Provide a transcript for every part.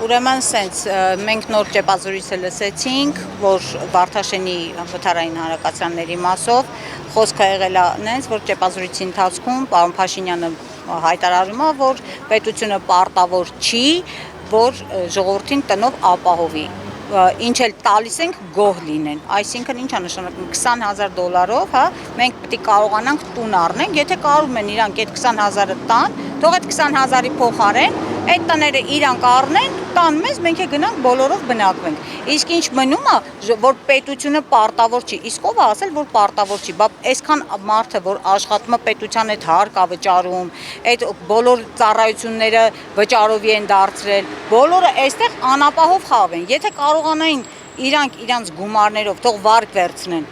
Ուրեմն սենց մենք նոր ճեպազորույցը լսեցինք, որ Վարդաշենի վթարային հանրակացարանների մասով խոսքը եղել է նենց, որ ճեպազորույցի ընթացքում պարոն Փաշինյանը հայտարարում է, որ պետությունը պարտավոր չի, որ ժողովրդին տնով ապահովի, ինչ էլ տալիս ենք գոհ լինեն, այսինքն ինչա նշանակում $20,000, հա, մենք պետք է կարողանանք տուն առնենք, եթե կարում են իրանք այդ 20,000-ը տան, թող այդ 20,000-ի փոխարեն այդ տները իրանք առնեն, տան մեզ, մենք է գնանք բոլորով բնակվենք։ Իսկ ինչ մնում է, որ պետությունը պարտավոր չի, իսկ ով է ասել, որ պարտավոր չի, բա այսքան մարդը, որ աշխատում է պետության այդ հարկա վճարում, այդ բոլոր ծառայությունները վճարովի են դարձրել, բոլորը այստեղ անապահով խավ են, եթե կարողանային իրանք իրանց գումարներով թող վարկ վերցնեն,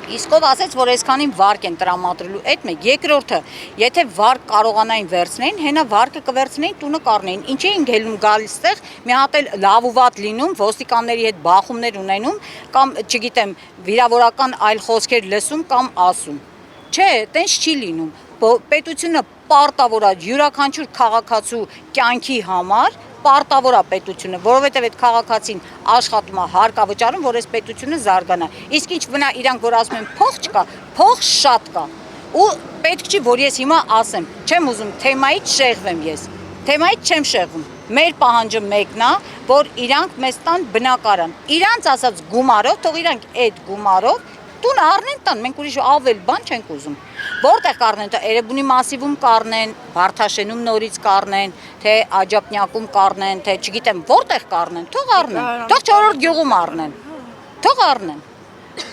իսկ ով ասեց, որ այսքանին վարկ են տրամադրելու, այդ մեկ, երկրորդը, եթե վարկ կարողանային վերցնեին, հենա վարկը կվերցնեին, տունը կառնեին, ինչ էին գելում գալիս տեղ, մի հատ էլ լավ ու վատ լինում, ոստիկանների հետ բախումներ ունենում, կամ, չգիտեմ, վիրավորական այլ խոսքեր լսում կամ ասում, չէ, տենց չի լինում, պետությունը պարտավոր է յուրաքանչյուր քաղաքացու կյանքի համար, պարտավոր է պետությունը, որովհետև այդ քաղաքացին աշխատում է հարկավճարում, որ այս պետությունը զարգանա, իսկ ինչ վնա իրանք, որ ասում են փող չկա, փող շատ կա, ու պետք չի, որ ես հիմա ասեմ, չեմ ուզում թեմայից շեղվեմ ես, թեմայից չեմ շեղվում, մեր պահանջը մեկն է, որ իրանք մեզ տան բնակարան, իրանց ասած գումարով, թող իրանք այդ գումարով տուն առնեն տան, մենք ուրիշ ավել բան չենք ուզում, որտեղ կառնեն, թե Էրեբունի մասիվում կառնեն, Վարդաշենում նորից կառնեն, թե Աջափնյակում կառնեն, թե չգիտեմ որտեղ կառնեն, թող առնեն, թող 4-րդ գյուղում առնեն, թող առնեն,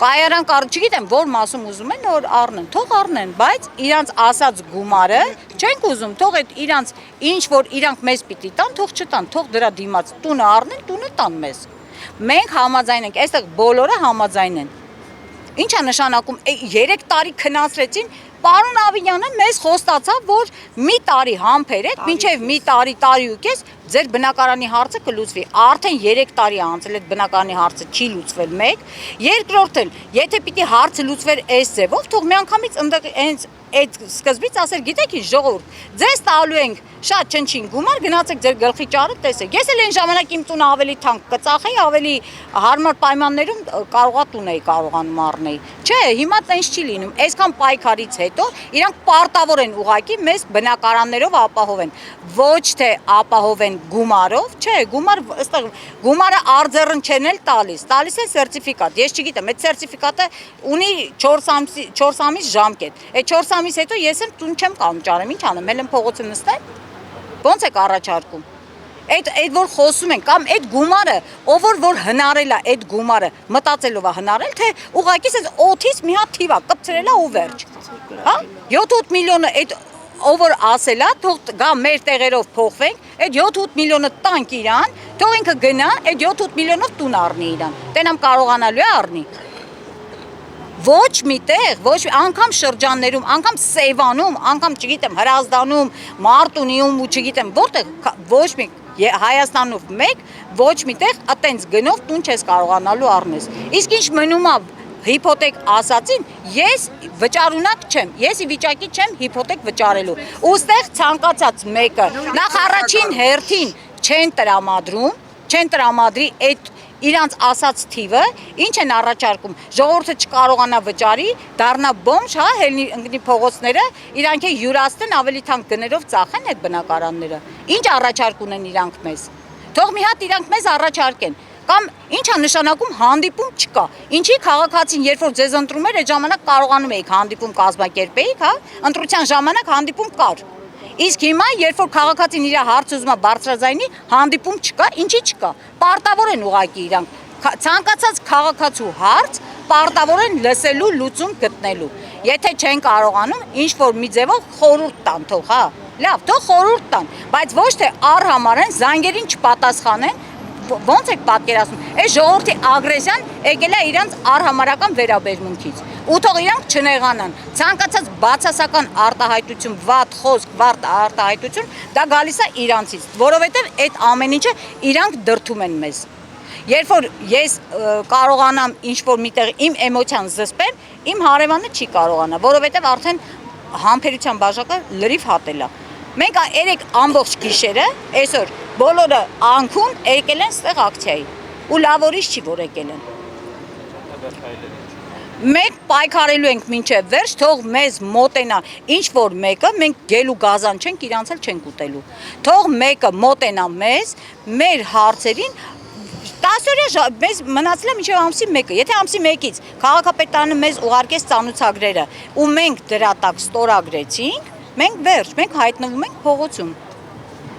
կայարան կառնեն, չգիտեմ որ մասում ուզում են, որ առնեն, թող առնեն, բայց իրանց ասած գումարը չենք ուզում, թող այդ իրանց ինչ որ իրանք մեզ պիտի տան, թող չտան, թող դրա դիմաց տունը առնեն, տունը տան մեզ, մենք համաձայն ենք, այստեղ բոլորը համաձայն են, Ինչա նշանակում, 3 տարի քննացրեցին, պարոն Ավինյանը մեզ խոստացավ, որ մի տարի համբերեք, մինչև մի տարի ու կես ձեր բնակարանի հարցը կլուծվի, արդեն 3 տարի է անցել այդ բնակարանի հարցը չի լուծվել մեկ, երկրորդ էլ, եթե պիտի հարցը լուծվեր այս ձևով, թող մի անգամից այդ սկզբից ասել, գիտեք ինչ ժողովուրդ, ձեզ տալու ենք շատ չնչին գումար, գնացեք ձեր գլխի ճարը տեսեք, ես էլ այն ժամանակ իմ տունը ավելի թանկ կծախեի, ավելի հարմար պայմաններում կարողա տուն էի կարողանում առնել, չէ, հիմա տենց չի լինում, այսքան պայքարից հետո իրանք պարտավոր են ուղղակի մեզ բնակարաններով ապահովեն, ոչ թե ապահովեն գումարով, չէ, գումարը արձեռն չեն էլ տալիս են սերտիֆիկատ, ես չգիտեմ, այդ սերտիֆիկատը ունի 4 ամիս ժամկետ, այդ 4 ամիս հետո ես եմ տուն չեմ կարող ճարեմ, ինչ անեմ, հել եմ փողոցը նստեմ, ոնց եք առաջարկում, այդ որ խոսում են, կամ այդ գումարը, ով որ հնարել է այդ գումարը, մտածելով է հնարել, թե ուղղակի սենց օթից մի հատ թիվ է, կպցրել է ու վերջ, հա, 7-8 միլիոնը այդ ով որ ասել է, թող գա մեր տեղերով փոխվենք, այդ 7-8 միլիոնը տանք իրան, թող ինքը գնա, այդ 7-8 միլիոնով տուն առնի իրան, տենամ կարողանալու է առնի, ոչ մի տեղ, անգամ շրջաններում, անգամ Սևանում, անգամ չգիտեմ Հրազդանում, Մարտունիում ու չգիտեմ որտեղ, ոչ մի Հայաստանով մեկ, ոչ մի տեղ այտենց գնով տուն չես կարողանալու առնես, իսկ ինչ մնում է հիփոթեք ասացին, ես վճարունակ չեմ, ես ի վիճակի չեմ հիփոթեք վճարելու, ուստեղ ցանկացած մեկը, նախ առաջին հերթին չեն տրամադրի այդ իրանց ասած թիվը, ինչ են առաջարկում, ժողովուրդը չկարողանա վճարի, դառնա բոմժ, հա, ընկնի փողոցները, իրանք յուրացնեն ավելի թանկ գներով ծախեն այդ բնակարանները, ինչ առաջարկ ունեն իրանք մեզ, թող մի հատ իրանք մեզ առաջարկեն, կամ ինչա նշանակում հանդիպում չկա, ինչի քաղաքացին, երբ որ ձեզ ընտրում էր, այդ ժամանակ կարողանում էիք հանդիպում կազմակերպեիք, հա, ընտրության ժամանակ հանդիպում կար, իսկ հիմա, երբ որ քաղաքացին իր հարց ուզում է բարձրաձայնի, հանդիպում չկա, ինչի չկա, պարտավոր են ուղղակի իրանք, ցանկացած քաղաքացու հարց, պարտավոր են լսելու, լուծում գտնելու, եթե չեն կարողանում, ինչ որ մի ձևով խորհուրդ տան, թող, հա, լավ, թող խորհուրդ տան, բայց ոչ թե առհամարեն զանգերին չպատասխանեն, ոնց եք պատկերացնում, այս ժողովրդի ագրեսիան եկել է իրանց առհամարական վերաբերմունքից, ու թող իրանք չնեղանան, ցանկացած բացասական արտահայտություն, վատ խոսք, վատ արտահայտություն, դա գալիս է իրանցից, որովհետև այդ ամեն ինչը իրանք դրդում են մեզ, երբ որ ես կարողանամ ինչ-որ միտեղ իմ էմոցիան զսպեմ, իմ հարևանը չի կարողանա, որովհետև արդեն համբերության բաժակը լրիվ հատել է, մենք երեք ամբողջ գիշերը, այսօր Բոլորը անքուն եկել են ստեղ ակցիայի։ Ու լավ օրից չի որ եկել են։ Մենք պայքարելու ենք մինչև վերջ, թող մեզ մոտենա ինչ որ մեկը, մենք գելու գազան չենք, իրանց էլ չենք ուտելու։ Թող մեկը մոտենա մեզ, մեր հարցերին 10 օրյա մեզ մնացել է մինչև ամսի 1-ը։ Եթե ամսի 1-ից քաղաքապետարանը մեզ ուղարկեց ծանոթագրերը ու մենք դրա տակ ստորագրեցինք, մենք վերջ, մենք հայտնվում ենք փողոցում։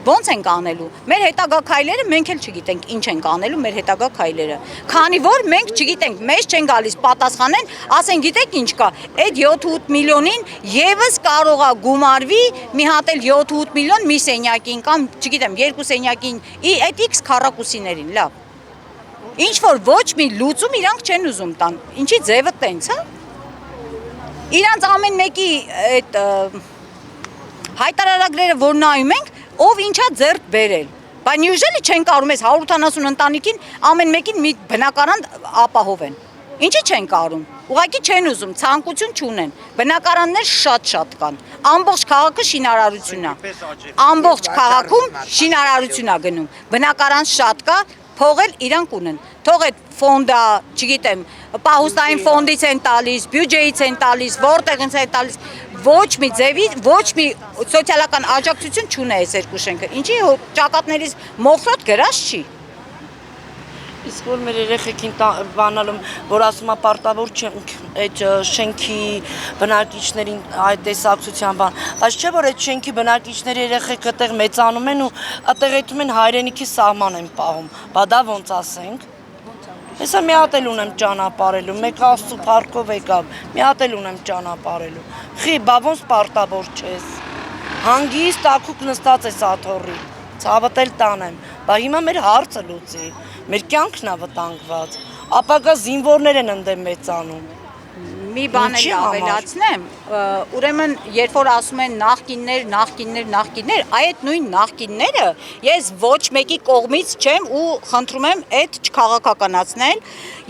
Ոնց ենք անելու։ Մեր հետագա քայլերը մենք էլ չգիտենք ինչ ենք անելու մեր հետագա քայլերը։ Քանի որ մենք չգիտենք, մեզ չեն գալիս պատասխանեն, ասեն գիտեք ինչ կա, այդ 7-8 միլիոնին եւս կարողա գումարվի մի հատ էլ 7-8 միլիոն մի սենյակին կամ չգիտեմ, երկու սենյակին, այդ X քառակուսիներին, լավ։ Ինչ որ ոչ մի լուծում իրանք չեն ուզում տան։ Ինչի ձևը տենց, հա։ Իրանց ամեն մեկի այդ հայտարարագրերը որ նայում ենք ով ինչա ձեռք բերել, բայց նյուժելի չեն կարում ես 180 ընտանիքին ամեն մեկին մի բնակարան ապահովեն, ինչի չեն կարում, ուղղակի չեն ուզում, ցանկություն չունեն, բնակարաններ շատ կան, ամբողջ քաղաքը շինարարություն է, ամբողջ քաղաքում շինարարություն է գնում, բնակարան շատ կա, փողել իրանք ունեն, թող այդ ֆոնդա, չգիտեմ, պահուստային ֆոնդից են տալիս, բյուջեից են տալիս, որտեղից են տալիս, ոչ մի ձևի, ոչ մի սոցիալական աջակցություն չունի այս երկու շենքը, ինչի ճակատներից մոխրոտ գրած չի։ Իսկ որ մեր երեխեքին բանալում, որ ասում է պարտավոր չենք այդ շենքի բնակիչներին այդ տեսակցության բան, բայց չէ որ այդ շենքի բնակիչների երեխեքը այդտեղ մեծանում են ու այդտեղ այդում են հայրենիքի սահման են պահում, բա դա ոնց ասենք։ Հեսա մի հատ էլ ունեմ ճանապարհելու, մեկ Աստծո փառքով եկավ, մի հատ էլ ունեմ ճանապարհելու։ Խի, բա ոնց պարտավոր չես։ Հանգիստ ակուկ նստած ես աթոռի, ցավդ էլ տանեմ, բա հիմա մեր հարցը լուծի, մեր կյանքն է վտանգված, ապագա զինվորներ են ընդդեմ մեծանում։ Մի բան էլ ավելացնեմ, ուրեմն երբ որ ասում են նախկիններ, այդ նույն նախկինները ես ոչ մեկի կողմից չեմ ու խնդրում եմ այդ չքաղաքականացնել,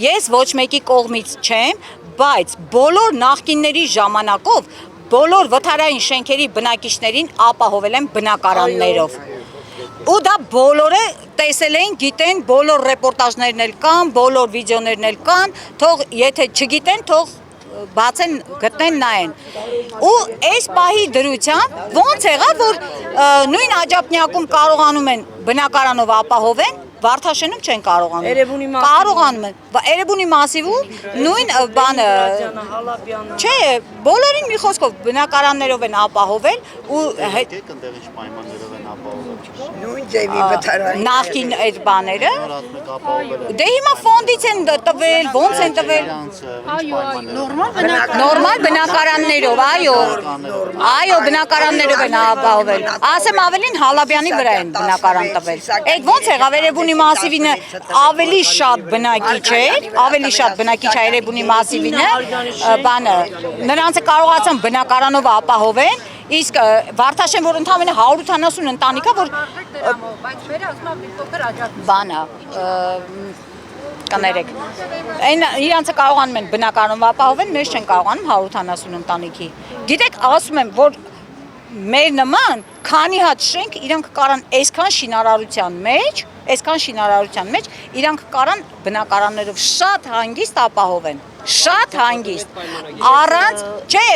ես ոչ մեկի կողմից չեմ, բայց բոլոր նախկինների ժամանակով բոլոր վթարային շենքերի բնակիչներին ապահովել են բնակարաններով։ Ու դա բոլորը տեսել են, գիտեն, բոլոր ռեպորտաժներն էլ կան, բոլոր վիդեոներն էլ կան, թող եթե չգիտեն, թող բացեն, գտնեն, նայեն։ Ու այս պահի դրությամբ ոնց եղավ, որ նույն Աջափնյակում կարողանում են բնակարանով ապահովեն, Վարդաշենում չեն կարողանում։ Կարողանում են։ Էրեբունի մասիվում նույն բանը չէ, բոլորին մի խոսքով բնակարաններով են ապահովել ու այնտեղից պայմաններով են ապահովել։ Նույն ձևի վթարային նախկին այդ բաները դե հիմա ֆոնդից են տվել, ոնց են տվել։ Նորմալ բնակարաններով, այո, բնակարաններով են ապահովել։ Ասեմ ավելին Հալաբյանի վրա են բնակարան տվել։ Այդ ոնց եղավ Էրեբունի մասիվինը ավելի շատ բնակիչ էր, ավելի շատ բնակիչ է Էրեբունի մասիվինը, բանը նրանցը կարողացան բնակարանով ապահովեն, իսկ Վարդաշեն որ ընդամենը 180 ընտանիք է, որ բայց մեր ասում է փոքր աջակցություն բանը կներեք։ Այն իրանցը կարողանում են բնակարանով ապահովեն, մեզ չեն կարողանում 180 ընտանիքի։ Գիտեք, ասում եմ, որ մեր նման քանի հատ շենք իրանք կարան այսքան շինարարության մեջ իրանք կարան բնակարաններով շատ հանգիստ ապահովեն, շատ հանգիստ, առանց, չէ,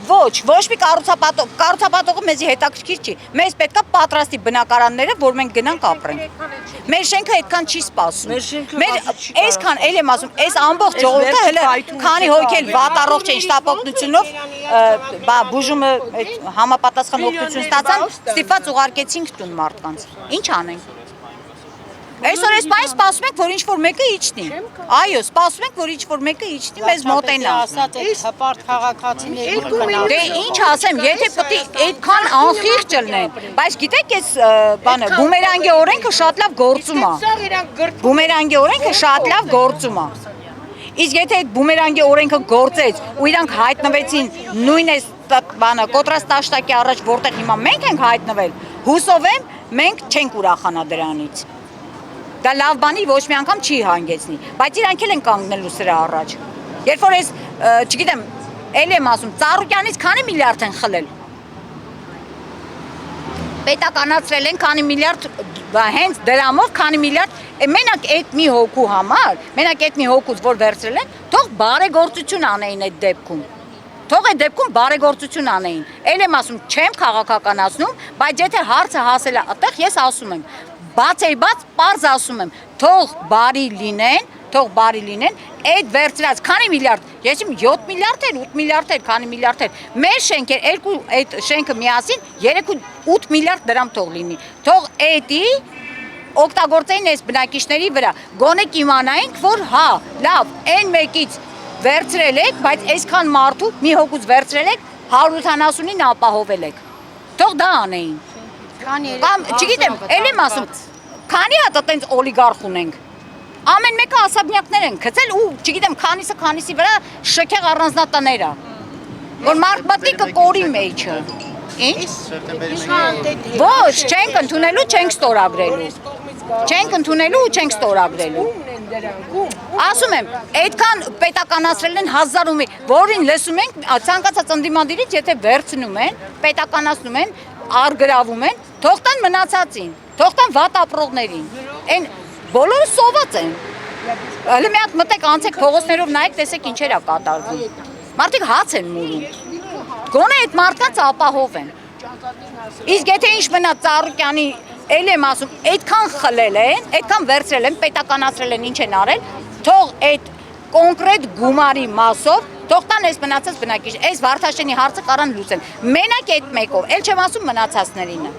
ոչ մի կառուցապատողը մեզի հետաքրքիր չի, մեզ պետք է պատրաստի բնակարանները, որ մենք գնանք ապրենք, մեր շենքը այդքան չի սպասում, այսքան, էլ եմ ասում, այս ամբողջ ժողովուրդը հələ քանի հոգի էլ վատառողջ են շտապօգնությունով, բուժումը համապատասխան օգնություն ստացան, ստիպված ուղարկեցինք տուն մարդկանց, ինչ անենք։ Այսօր այս պահին սպասում ենք, որ ինչ-որ մեկը իջնի։ Այո, սպասում ենք, որ ինչ-որ մեկը իջնի, մեզ մոտենա։ հպարտ քաղաքացիների Դե ինչ ասեմ, եթե պետք է այդքան անխիղճ լինեն, բայց գիտեք, այս բանը բումերանգի օրենքը շատ լավ գործում է։ Բումերանգի օրենքը շատ լավ գործում է։ Իսկ եթե այդ բումերանգի օրենքը գործեց ու իրանք հայտնվեցին նույն այս բանը կոտրած տաշտակի առաջ, որտեղ հիմա մենք ենք հայտնվել, հուսով եմ, մենք չենք ուրախանա դրանից։ Դա լավ բանի ոչ մի անգամ չի հանգեցնի, բայց իրանք էլ են կանգնելու սրա առաջ։ Երբ որ ես, չգիտեմ, էլ եմ ասում, Ծառուկյանից քանի միլիարդ են խլել։ պետականացրել են քանի միլիարդ հենց դրամով քանի միլիարդ մենակ այդ մի հոգու համար, մենակ այդ մի հոգուց որ վերցրել են, թող բարեգործություն անեին այդ դեպքում։ Թող այդ դեպքում բարեգործություն անեին։ Էլ եմ ասում, չեմ քաղաքականացնում, բայց եթե հարցը հասել է այդտեղ, ես ասում եմ, բաց, պարզ ասում եմ, թող բարի լինեն, այդ վերցրած քանի միլիարդ, ես իմ 7 միլիարդ էր, 8 միլիարդ էր, քանի միլիարդ էր, մեր շենքեր, երկու այդ շենքը միասին 3-8 միլիարդ դրամ թող լինի։ Թող էդի օգտագործեին այս բնակիչների վրա, գոնե կիմանայինք, որ հա, լավ, այն մեկից վերցրել եք, բայց այսքան մարդու մի հոգուց վերցրել եք, 170-ին ապահովել եք։ Թող դա անեին։ Կամ, չգիտեմ, էլ եմ ասում, քանի հատ այտենց օլիգարխ ունենք։ Ամեն մեկը ասաբնյակներ են գցել ու, չգիտեմ, քանիսի վրա շքեղ առանձնատներ է։ Որ մարդ մտնի կկորի մեջը։ Ինչ։ Ոչ, չենք ընդունելու, չենք ստորագրելու։ Չենք ընդունելու ու չենք ստորագրելու։ Ասում եմ, այդքան պետականացրել են 1000 ու որին լսում ենք, ցանկացած ընդդիմադիրից, եթե վերցնում են, պետականացնում են, արգրավում են, թող տան մնացածին, թող տան վատ ապրողներին։ Այն բոլորը սոված են։ Հələ մի հատ մտեք անցեք փողոցներով նայեք, տեսեք ինչեր է կատարվում։ Մարդիկ հաց են մուրում։ Գոնե այդ մարդկանց ապահովեն։ Իսկ եթե ինչ մնաց Ծառուկյանի, էլ եմ ասում, այդքան խլել են, այդքան վերցրել են, պետականացրել են, ինչ են արել, թող այդ կոնկրետ գումարի մասով, թող տան այս մնացած բնակիչ, այս Վարդաշենի հարցը կարան լուծեն։ Մենակ այդ մեկով, էլ չեմ ասում մնացածներինը։